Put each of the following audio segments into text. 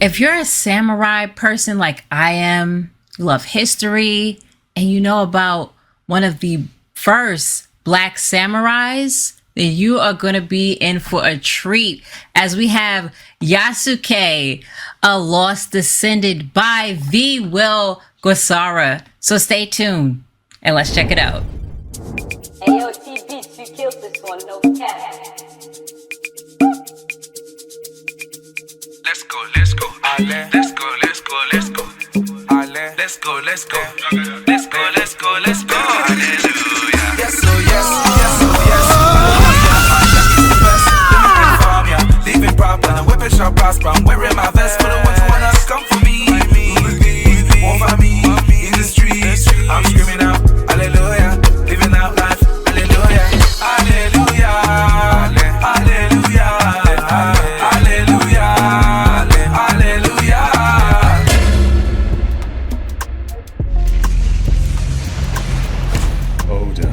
if you're a samurai person like I am, you love history, and you know about one of the first black samurais, then you are going to be in for a treat as we have Yasuke, a Lost Descendant by the Will Gwasera. So stay tuned and let's check it out. Ayo, T Beats, you killed this one, no cap. Let's go, let's go. Let's go, let's go, let's go. Let's go, let's go. Let's go, let's go, let's go. Hallelujah. Yes, oh yes, yes, oh yes. Let me bring farm, yeah. Leaving proper, the weapon shall prosper. I'm wearing my vest for the ones who wanna come for me. Over me, in the streets. I'm screaming out, hallelujah. Living out life, hallelujah. Hallelujah. Hallelujah. Hallelujah. Hallelujah. Oda,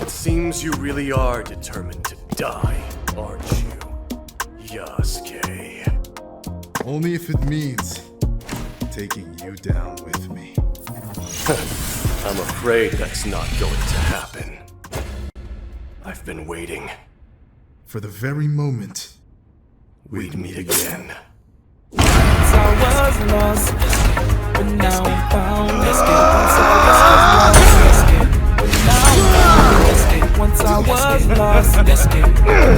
it seems you really are determined to die, aren't you, Yasuke? Only if it means taking you down with me. I'm afraid that's not going to happen. I've been waiting. For the very moment We'd meet again. I was lost, but now I'm found. Once I was lost, let's get found.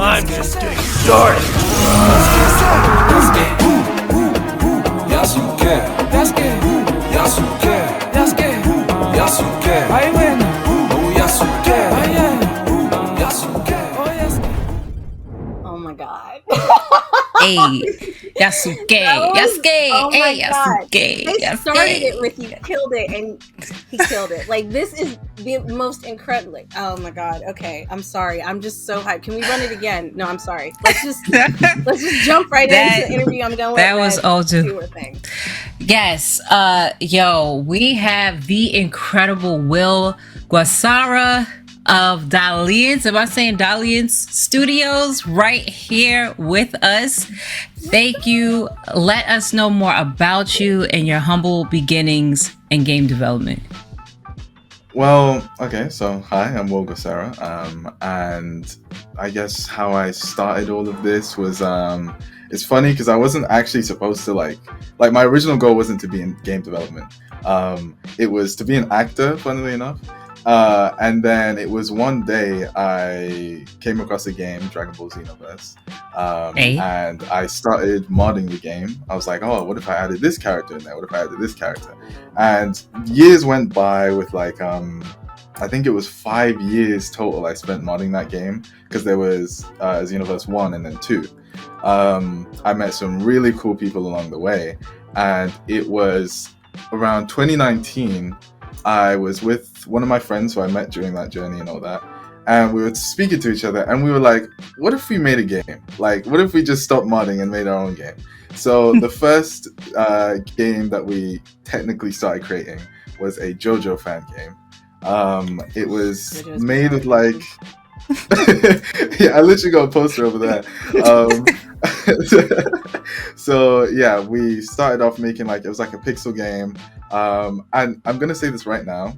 I'm just getting started. Yasuke, Yasuke, Yasuke, Yasuke, Yasuke. I win. Oh Yasuke, I am. Yasuke, oh Yasuke. Oh my god. Hey, Yasuke, Yasuke, Oh my hey, god. Yasuke, They started it Yasuke. with you killed it and he killed it. Like this is the most incredible. Like, oh my god. Okay, I'm sorry. I'm just so hyped. Can we run it again? No, I'm sorry. Let's just jump right into the interview. I'm done with that was all too. thing. Yes, yo, we have the incredible Will Gwasera of Dalians. Am I saying Dalians Studios right here with us? Thank you. Let us know more about you and your humble beginnings in game development. Well, okay, so hi, I'm Will Gwasera, and I guess how I started all of this was, it's funny because I wasn't actually supposed to like my original goal wasn't to be in game development. It was to be an actor, funnily enough. And then it was one day I came across a game, Dragon Ball Xenoverse, and I started modding the game. I was like, oh, what if I added this character in there? What if I added this character? And years went by with like, I think it was 5 years total I spent modding that game because there was Xenoverse 1 and then 2. I met some really cool people along the way, and it was around 2019 I was with one of my friends who I met during that journey and all that, and we were speaking to each other and we were like, what if we made a game? Like, what if we just stopped modding and made our own game? So the first game that we technically started creating was a JoJo fan game. It was JoJo's made with like yeah, I literally got a poster over there. So yeah, we started off making like, it was like a pixel game, and I'm gonna say this right now,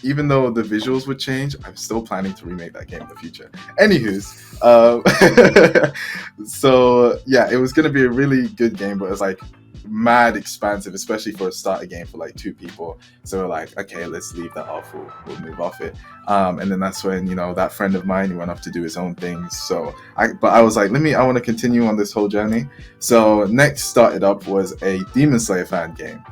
even though the visuals would change, I'm still planning to remake that game in the future. Anywho's, so yeah, it was gonna be a really good game, but it was like mad expansive, especially for a starter game for like 2 people. So we're like, okay, let's leave that off. We'll move off it. And then that's when, you know, that friend of mine, he went off to do his own things. So I was like, I want to continue on this whole journey. So next started up was a Demon Slayer fan game.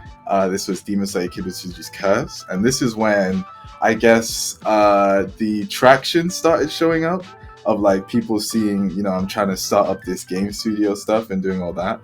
This was Demon Slayer Kibutsuji's Curse. And this is when I guess the traction started showing up of like people seeing, you know, I'm trying to start up this game studio stuff and doing all that.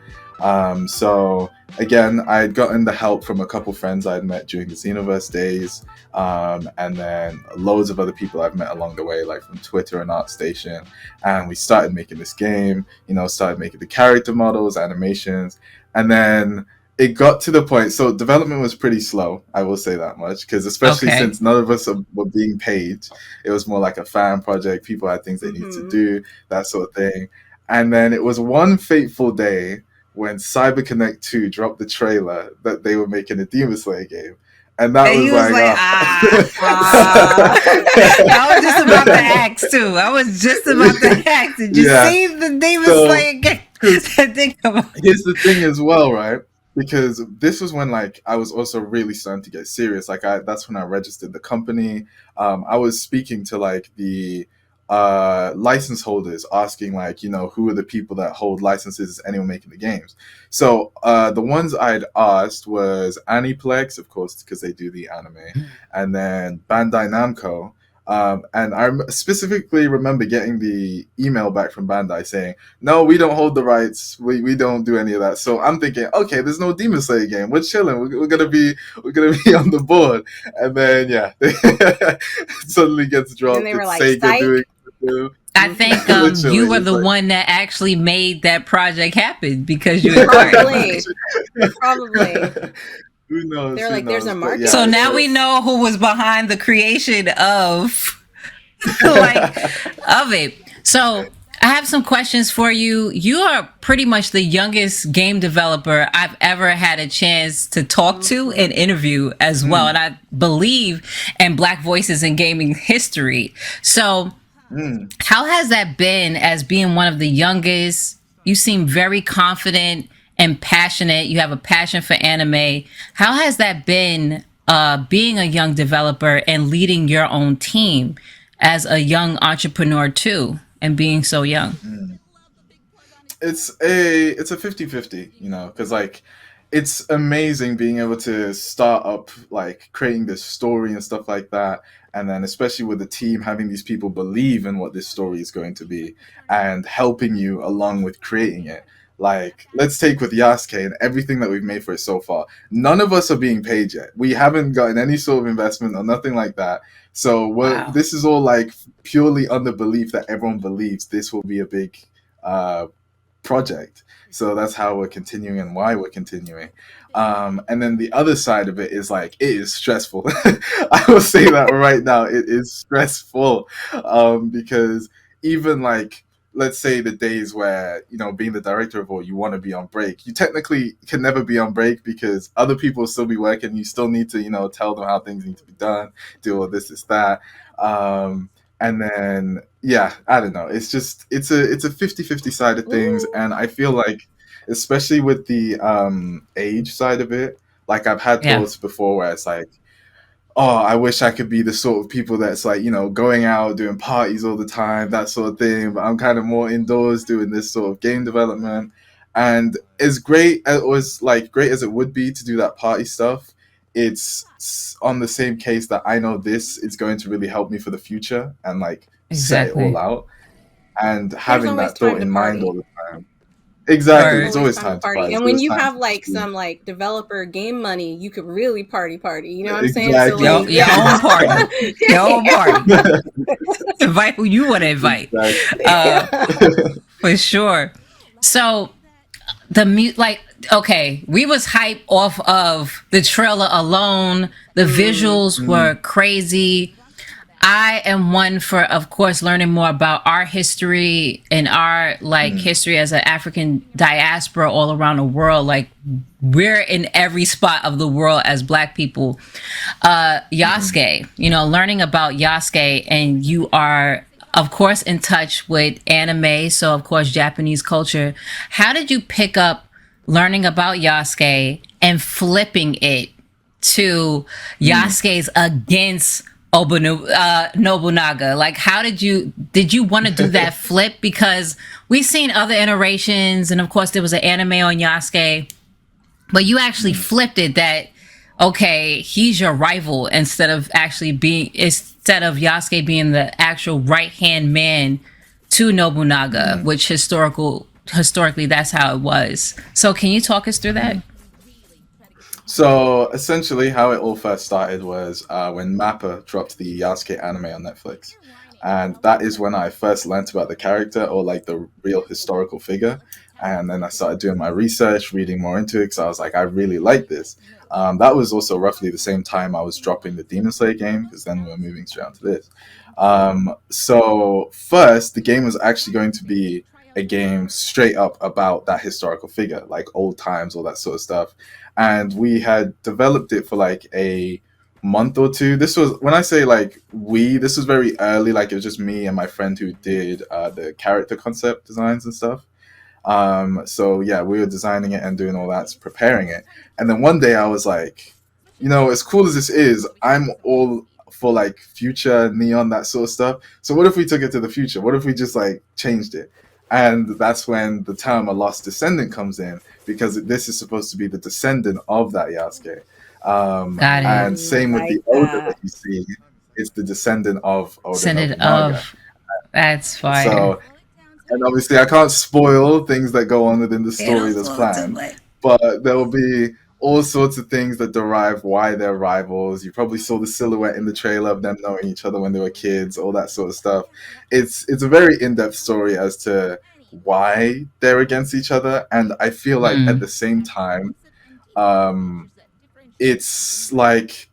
So again, I had gotten the help from a couple friends I had met during the Xenoverse days, and then loads of other people I've met along the way, like from Twitter and ArtStation, and we started making this game, you know, started making the character models, animations, and then it got to the point. So development was pretty slow. I will say that much, because especially Okay. since none of us were being paid, it was more like a fan project. People had things they needed to do, that sort of thing. And then it was one fateful day when CyberConnect 2 dropped the trailer that they were making a Demon Slayer game. And that And was he was like, I was just about to ask too. I was just about to ask. Did you see the Demon Slayer game? Here's the thing as well, right? Because this was when like I was also really starting to get serious. Like that's when I registered the company. I was speaking to like the license holders, asking like, who are the people that hold licenses? Is anyone making the games? So the ones I'd asked was Aniplex, of course, because they do the anime, and then Bandai Namco. And I specifically remember getting the email back from Bandai saying, no, we don't hold the rights. We don't do any of that. So I'm thinking, okay, there's no Demon Slayer game. We're chilling. We're gonna be on the board. And then it suddenly gets dropped. And they were it's like, Sega psych. doing. I think Literally, you were the like, one that actually made that project happen because you acquired it. Probably. Who knows? They're like, there's a market. So now we know who was behind the creation of of it. So I have some questions for you. You are pretty much the youngest game developer I've ever had a chance to talk to and interview as well. And I believe in Black voices in gaming history. So how has that been as being one of the youngest? You seem very confident and passionate. You have a passion for anime. How has that been being a young developer and leading your own team as a young entrepreneur too, and being so young? It's a 50-50, because like it's amazing being able to start up like creating this story and stuff like that, and then especially with the team having these people believe in what this story is going to be and helping you along with creating it. Like, let's take with YASUKE and everything that we've made for it so far. None of us are being paid yet. We haven't gotten any sort of investment or nothing like that. So this is all like purely on the belief that everyone believes this will be a big project. So that's how we're continuing and why we're continuing. And then the other side of it is like, it is stressful. I will say that right now. It is stressful because even like, let's say the days where, being the director of all, you want to be on break. You technically can never be on break because other people will still be working. You still need to, tell them how things need to be done, do all this, that. And then, I don't know. It's just, it's a 50-50 side of things. And I feel like, especially with the age side of it, like I've had thoughts before where it's like, oh, I wish I could be the sort of people that's like, going out, doing parties all the time, that sort of thing. But I'm kind of more indoors doing this sort of game development. And as great as it would be to do that party stuff, it's on the same case that I know this is going to really help me for the future and like set it all out. And having that thought in mind all the time. Exactly, it's always time to party. And when you have like some like developer game money, you could really party. You know what I'm saying? So, like, your own party, your own party. Invite who you want to invite, for sure. So okay, we was hyped off of the trailer alone. The visuals were crazy. I am one for, of course, learning more about our history and our history as an African diaspora all around the world. Like, we're in every spot of the world as Black people. YASUKE, learning about YASUKE, and you are, of course, in touch with anime. So, of course, Japanese culture. How did you pick up learning about YASUKE and flipping it to YASUKE's against Nobunaga? Like, how did you want to do that flip? Because we've seen other iterations, and of course there was an anime on YASUKE, but you actually flipped it that, okay, he's your rival instead of YASUKE being the actual right-hand man to Nobunaga, which historically that's how it was. So can you talk us through that? So essentially how it all first started was when Mappa dropped the YASUKE anime on Netflix. and that is when I first learnt about the character or like the real historical figure. And then I started doing my research, reading more into it, because I was like, I really like this. That was also roughly the same time I was dropping the Demon Slayer game, because then we were moving straight on to this. So first, the game was actually going to be a game straight up about that historical figure, like old times, all that sort of stuff. And we had developed it for like a month or two. This was, when I say like this was very early. Like it was just me and my friend who did the character concept designs and stuff. So yeah, we were designing it and doing all that, preparing it. And then one day I was like, as cool as this is, I'm all for like future neon, that sort of stuff. So what if we took it to the future? What if we just like changed it? And that's when the term a Lost Descendant comes in, because this is supposed to be the descendant of that Yasuke. Got it. And same with the Oda that you see, it's the descendant of Oda Nobunaga. That's fire. So, and obviously I can't spoil things that go on within the story that's planned, but there will be all sorts of things that derive why they're rivals. You probably saw the silhouette in the trailer of them knowing each other when they were kids, all that sort of stuff. It's a very in-depth story as to why they're against each other, and I feel like at the same time, it's like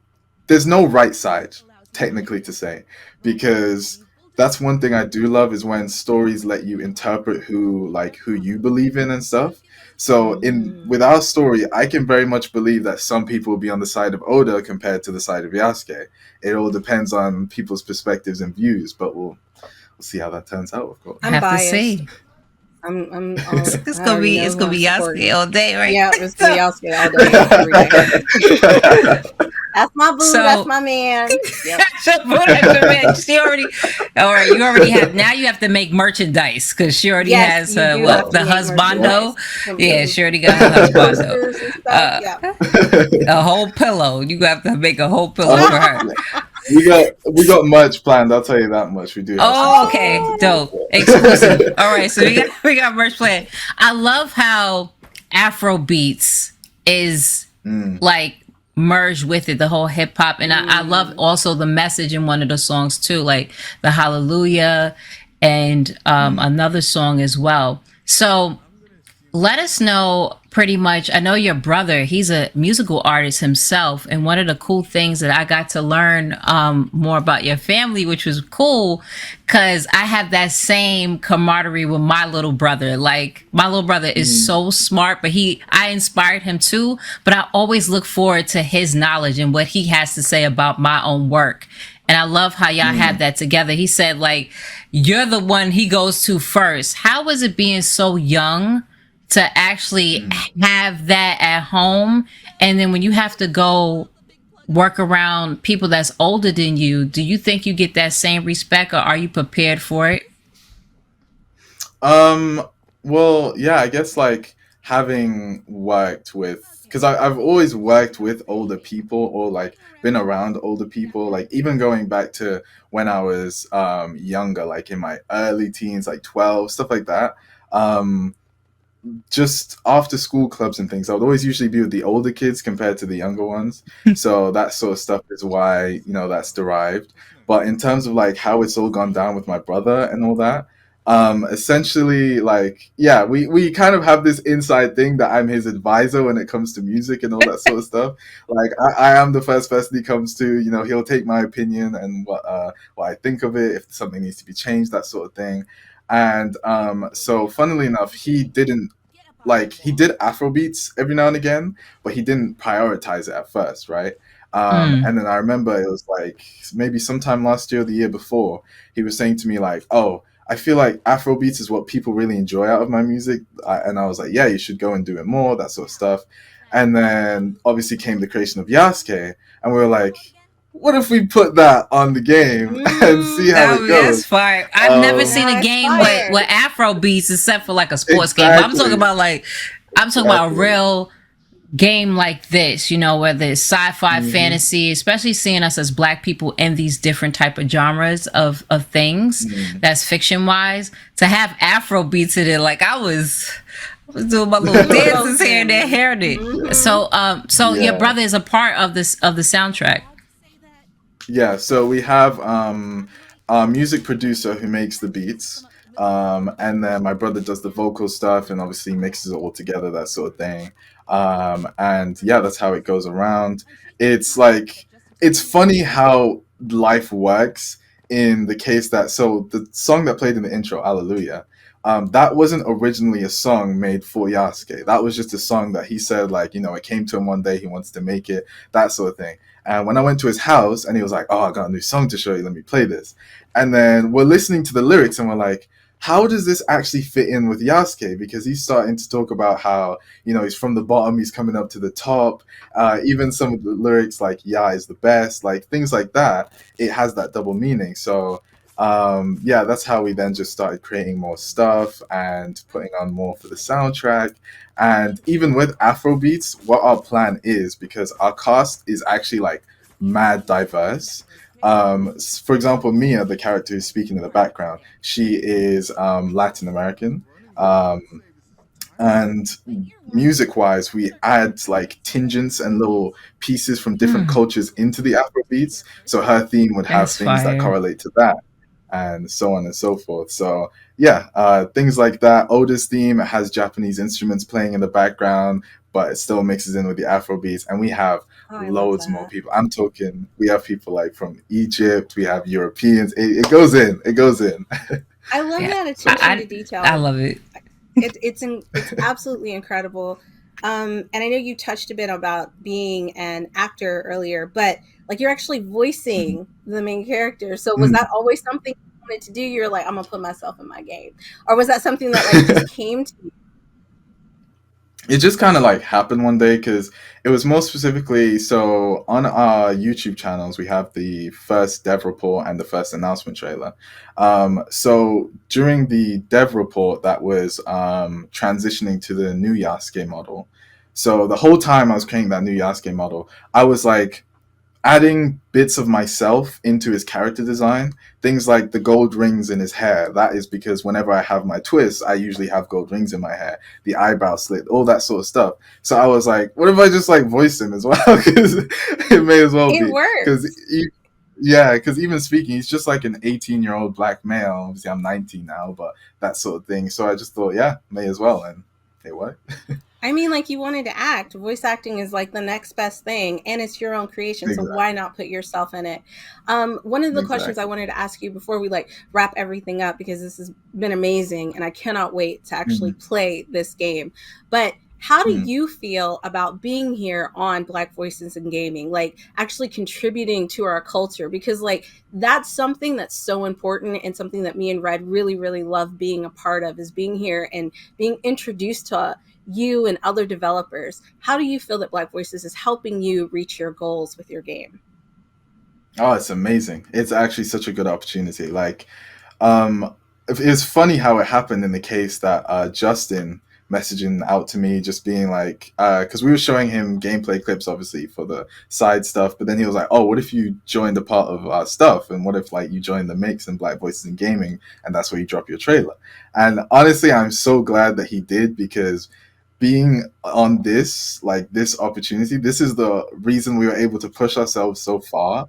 there's no right side, technically, to say, because that's one thing I do love, is when stories let you interpret who you believe in and stuff. So with our story, I can very much believe that some people will be on the side of Oda compared to the side of Yasuke. It all depends on people's perspectives and views, but we'll see how that turns out, of course. I have to see. It's gonna be Yasuke all day, right? Yeah, it's gonna be Yasuke all day, every day. That's my boo. That's my man. Yep. She already. All right, you already have. Now you have to make merchandise, because she already has the husbando. Yeah, she already got her husbando. A whole pillow. You have to make a whole pillow for her. We got merch planned. I'll tell you that much. We do. Okay, dope, exclusive. All right, so we got merch planned. I love how Afro beats is like merged with it, the whole hip hop, and I love also the message in one of the songs too, like the Hallelujah and another song as well. So let us know, pretty much, I know your brother, he's a musical artist himself, and one of the cool things that I got to learn more about your family, which was cool, because I have that same camaraderie with my little brother. Like, my little brother is so smart, but I inspired him too, but I always look forward to his knowledge and what he has to say about my own work. And I love how y'all have that together. He said, like, you're the one he goes to first. How was it being so young to actually have that at home, and then when you have to go work around people that's older than you, do you think you get that same respect, or are you prepared for it? Well, yeah, I guess like having worked with, because I've always worked with older people, or like been around older people, like even going back to when I was younger, like in my early teens, like 12, stuff like that. Just after school clubs and things, I would always usually be with the older kids compared to the younger ones. So that sort of stuff is why, that's derived. But in terms of like how it's all gone down with my brother and all that, essentially, like, yeah, we kind of have this inside thing that I'm his advisor when it comes to music and all that sort of stuff. Like, I am the first person he comes to, he'll take my opinion and what I think of it, if something needs to be changed, that sort of thing. And so funnily enough, he did Afrobeats every now and again, but he didn't prioritize it at first, right? And then I remember it was like maybe sometime last year or the year before, he was saying to me like, oh, I feel like Afrobeats is what people really enjoy out of my music. And I was like, yeah, you should go and do it more, that sort of stuff. And then obviously came the creation of Yasuke, and we were like, what if we put that on the game and see how it goes? That's fire. I've never seen a game with Afro beats except for like a sports game. I'm talking about a real game like this, whether it's sci-fi, fantasy, especially seeing us as Black people in these different type of genres of things that's fiction wise, to have Afro beats in it. Like I was doing my little dances here and there, hearing it. So your brother is a part of the soundtrack. Yeah, so we have our music producer who makes the beats. And then my brother does the vocal stuff and obviously mixes it all together, that sort of thing. And yeah, that's how it goes around. It's like, it's funny how life works in the case that, so the song that played in the intro, Hallelujah, that wasn't originally a song made for Yasuke. That was just a song that he said, like, you know, it came to him one day, he wants to make it, that sort of thing. And when I went to his house and he was like, oh, I got a new song to show you, let me play this. And then we're listening to the lyrics and we're like, how does this actually fit in with Yasuke? Because he's starting to talk about how, you know, he's from the bottom, he's coming up to the top. Even some of the lyrics like "Ya is the best," like things like that. It has that double meaning. So yeah, that's how we then just started creating more stuff and putting on more for the soundtrack. And even with Afrobeats, what our plan is, because our cast is actually like mad diverse. For example, Mia, the character who's speaking in the background, she is Latin American. Um, and music wise, we add like tingents and little pieces from different cultures into the Afro beats. So her theme would have That's things that fire. correlate to that, and so on and so forth. So yeah, things like that. Oda's theme has Japanese instruments playing in the background, but it still mixes in with the Afro beats. And we have Oh, I love loads more that. people. I'm talking, we have people like from Egypt, we have Europeans. It goes in, it goes in. I love Yeah, that attention to I detail. love it. It's absolutely incredible. And I know you touched a bit about being an actor earlier, but like you're actually Mhm. voicing the main character. So was Mm. that always something you wanted to do? You're like, I'm gonna put myself in my game, or was that something that like just came to you? It just kind of like happened one day because it was more specifically, so on our YouTube channels we have the first dev report and the first announcement trailer. So during the dev report that was transitioning to the new Yasuke model, so the whole time I was creating that new Yasuke model, I was like adding bits of myself into his character design. Things like the gold rings in his hair. That is because whenever I have my twists, I usually have gold rings in my hair. The eyebrow slit, all that sort of stuff. So I was like, what if I just like voice him as well? Because it may as well It be. Because works. yeah, because even speaking, he's just like an 18-year-old black male. Obviously, I'm 19 now, but that sort of thing. So I just thought, yeah, may as well, and it worked. I mean, like you wanted to act. Voice acting is like the next best thing, and it's your own creation. So Exactly. why not put yourself in it? One of the questions I Exactly. wanted to ask you before we like wrap everything up, because this has been amazing, and I cannot wait to actually Mm-hmm. play this game. But how do Mm-hmm. you feel about being here on Black Voices in Gaming, like actually contributing to our culture? Because like that's something that's so important, and something that me and Red really, really love being a part of, is being here and being introduced to you and other developers. How do you feel that Black Voices is helping you reach your goals with your game? Oh, it's amazing. It's actually such a good opportunity. Like, um, it's funny how it happened in the case that Justin messaging out to me, just being like, because we were showing him gameplay clips, obviously for the side stuff, but then he was like, "Oh, what if you joined a part of our stuff, and what if like you join the mix in Black Voices in Gaming, and that's where you drop your trailer?" And honestly, I'm so glad that he did because being on this like this opportunity, this is the reason we were able to push ourselves so far.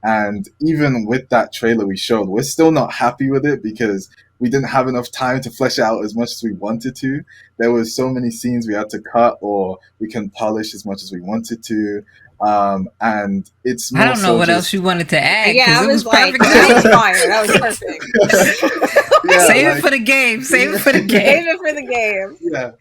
And even with that trailer we showed, we're still not happy with it because we didn't have enough time to flesh it out as much as we wanted to. There was so many scenes we had to cut or we couldn't polish as much as we wanted to. And it's I more don't know so what else just you wanted to add Yeah, because I it was was like, perfect that was too. fire. That was perfect. yeah, Save it like for the game. Save it for the Save game. it for the game. yeah.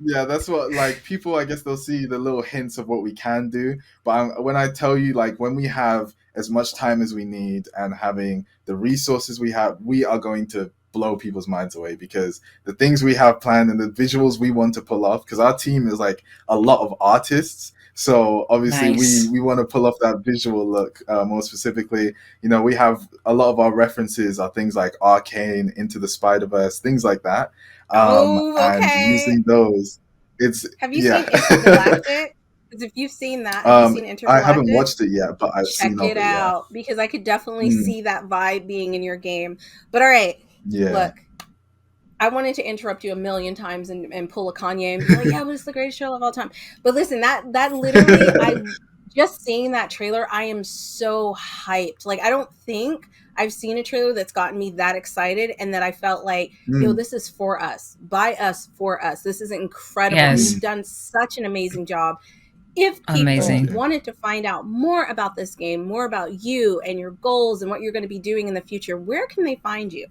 Yeah, that's what like people. I guess they'll see the little hints of what we can do. But when I tell you, like when we have as much time as we need and having the resources we have, we are going to blow people's minds away because the things we have planned and the visuals we want to pull off. Because our team is like a lot of artists, so obviously we Nice. we want to pull off that visual look. More specifically, you know, we have a lot of our references are things like Arcane, Into the Spider Verse, things like that, Oh, and okay. using those, it's Have you yeah. seen Intergalactic? Because if you've seen that, have you seen I haven't Intergalactic? watched it yet, but I've Check seen of it it. Yeah. out, because I could definitely Mm, see that vibe being in your game. But all right, yeah. look, I wanted to interrupt you a million times and pull a Kanye and be like, "Yeah, but it's the greatest show of all time." But listen, that literally, I just seeing that trailer, I am so hyped. Like, I don't think I've seen a trailer that's gotten me that excited and that I felt like, yo, Mm, this is for us, by us, for us. This is incredible. And Yes. you've done such an amazing job. If people Amazing. wanted to find out more about this game, more about you and your goals and what you're going to be doing in the future, where can they find you?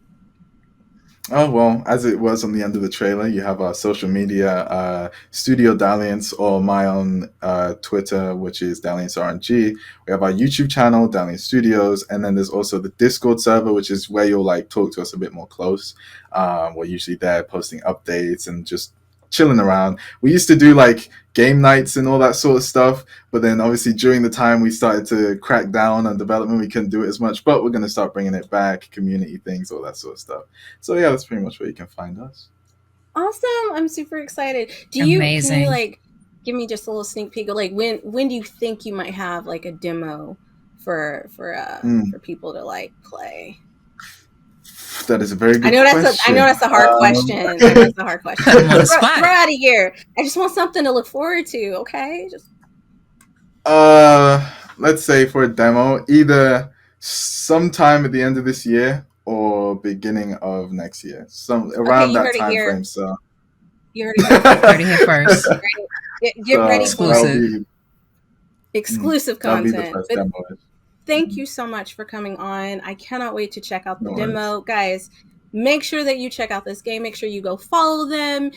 Oh, well, as it was on the end of the trailer, you have our social media, Studio Dalliance, or my own Twitter, which is Dalliance RNG. We have our YouTube channel, Dalliance Studios, and then there's also the Discord server, which is where you'll like talk to us a bit more close. We're usually there posting updates and just chilling around. We used to do like game nights and all that sort of stuff, but then obviously during the time we started to crack down on development, we couldn't do it as much, but we're going to start bringing it back, community things, all that sort of stuff. So yeah, that's pretty much where you can find us. Awesome. I'm super excited. Can you Amazing. like give me just a little sneak peek of like when do you think you might have like a demo for people to like play? That is a very good I know question. that's a hard question. I know that's a hard question. Put 'em on the throw spot. out of here. I just want something to look forward to. Okay, just Let's say for a demo, either sometime at the end of this year or beginning of next year, some around you that heard it time here. frame. So You heard it. Heard it here first. Get ready so for Exclusive. exclusive that'll be the content. first But demo. thank you so much for coming on. I cannot wait to check out the No worries. demo. Guys, make sure that you check out this game. Make sure you go follow them.